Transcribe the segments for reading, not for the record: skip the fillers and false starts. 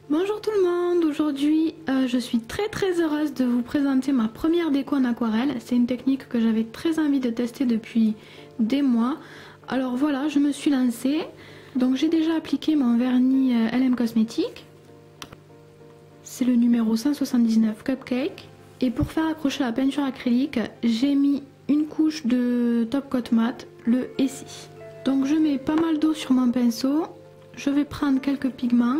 Bonjour tout le monde, aujourd'hui je suis très heureuse de vous présenter ma première déco en aquarelle. C'est une technique que j'avais très envie de tester depuis des mois. Alors voilà, je me suis lancée. Donc j'ai déjà appliqué mon vernis LM Cosmétiques. C'est le numéro 179 Cupcake. Et pour faire accrocher la peinture acrylique, j'ai mis une couche de Top Coat Matte, le Essie. Donc je mets pas mal d'eau sur mon pinceau. Je vais prendre quelques pigments.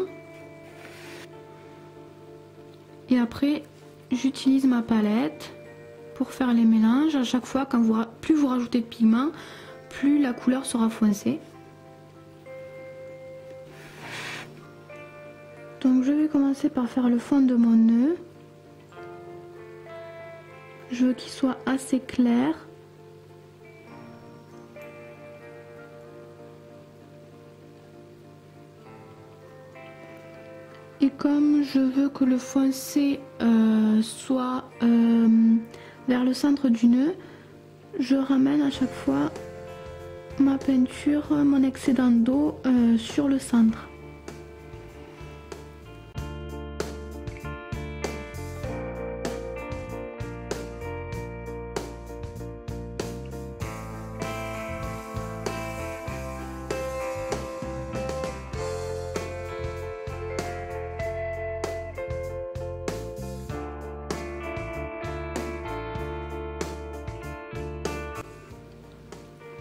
Et après, j'utilise ma palette pour faire les mélanges. À chaque fois, plus vous rajoutez de pigments, plus la couleur sera foncée. Donc je vais commencer par faire le fond de mon nœud. Je veux qu'il soit assez clair. Et comme je veux que le foncé soit vers le centre du nœud, je ramène à chaque fois ma peinture, mon excédent d'eau sur le centre.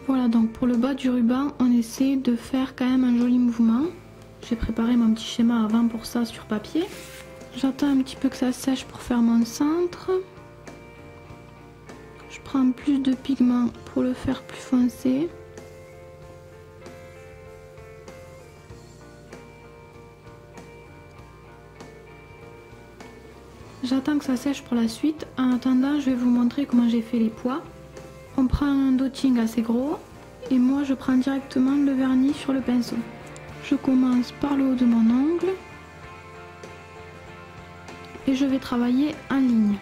Voilà, donc pour le bas du ruban, on essaie de faire quand même un joli mouvement. J'ai préparé mon petit schéma avant pour ça sur papier. J'attends un petit peu que ça sèche pour faire mon centre. Je prends plus de pigment pour le faire plus foncé. J'attends que ça sèche pour la suite. En attendant, je vais vous montrer comment j'ai fait les pois. On prend un dotting assez gros et moi je prends directement le vernis sur le pinceau. Je commence par le haut de mon ongle et je vais travailler en ligne.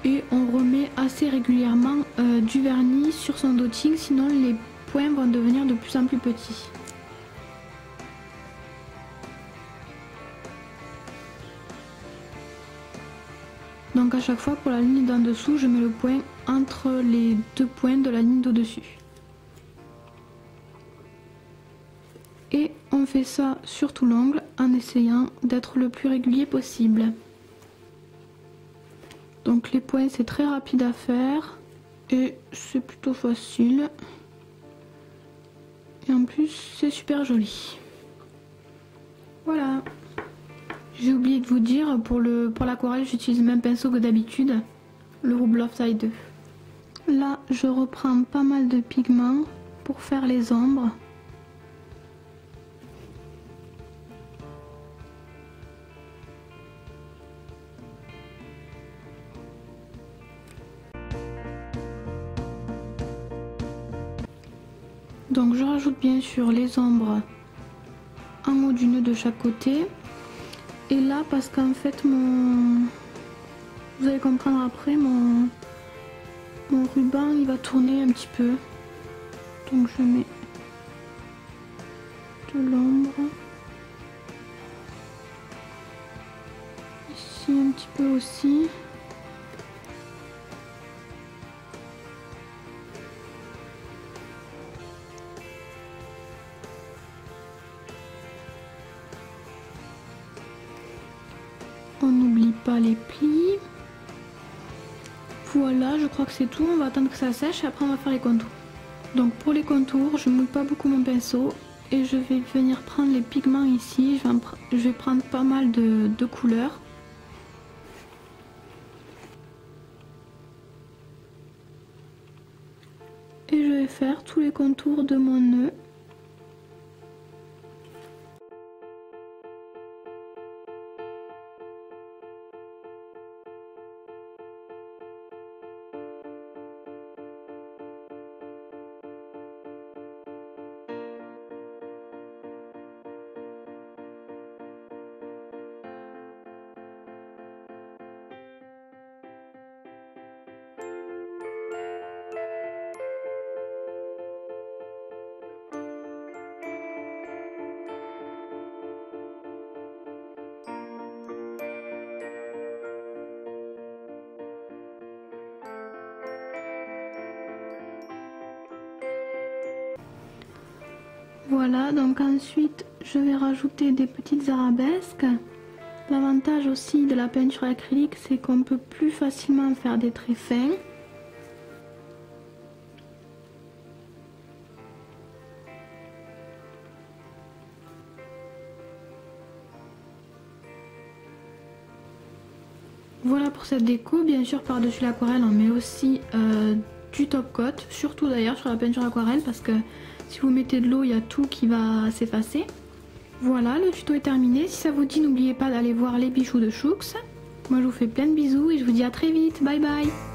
Et on remet assez régulièrement du vernis sur son dotting, sinon les points vont devenir de plus en plus petits. Donc à chaque fois pour la ligne d'en dessous, je mets le point entre les deux points de la ligne d'au-dessus. Et on fait ça sur tout l'ongle en essayant d'être le plus régulier possible. Donc les points c'est très rapide à faire et c'est plutôt facile. Et en plus c'est super joli. Voilà. J'ai oublié de vous dire, pour l'aquarelle, j'utilise le même pinceau que d'habitude, le Rouge Love Taille 2. Là, je reprends pas mal de pigments pour faire les ombres. Donc je rajoute bien sûr les ombres en haut du nœud de chaque côté. Et là, parce qu'en fait, vous allez comprendre après, mon ruban il va tourner un petit peu. Donc je mets de l'ombre. Ici un petit peu aussi. On n'oublie pas les plis. Voilà, je crois que c'est tout. On va attendre que ça sèche et après on va faire les contours. Donc pour les contours, je mouille pas beaucoup mon pinceau et je vais venir prendre les pigments ici. Je vais prendre pas mal de couleurs. Et je vais faire tous les contours de mon nœud. Voilà, donc ensuite je vais rajouter des petites arabesques. L'avantage aussi de la peinture acrylique, c'est qu'on peut plus facilement faire des traits fins. Voilà pour cette déco. Bien sûr, par-dessus l'aquarelle, on met aussi du top coat, surtout d'ailleurs sur la peinture aquarelle, parce que si vous mettez de l'eau, il y a tout qui va s'effacer. Voilà, le tuto est terminé. Si ça vous dit, n'oubliez pas d'aller voir les bijoux de Choux. Moi, je vous fais plein de bisous et je vous dis à très vite. Bye bye!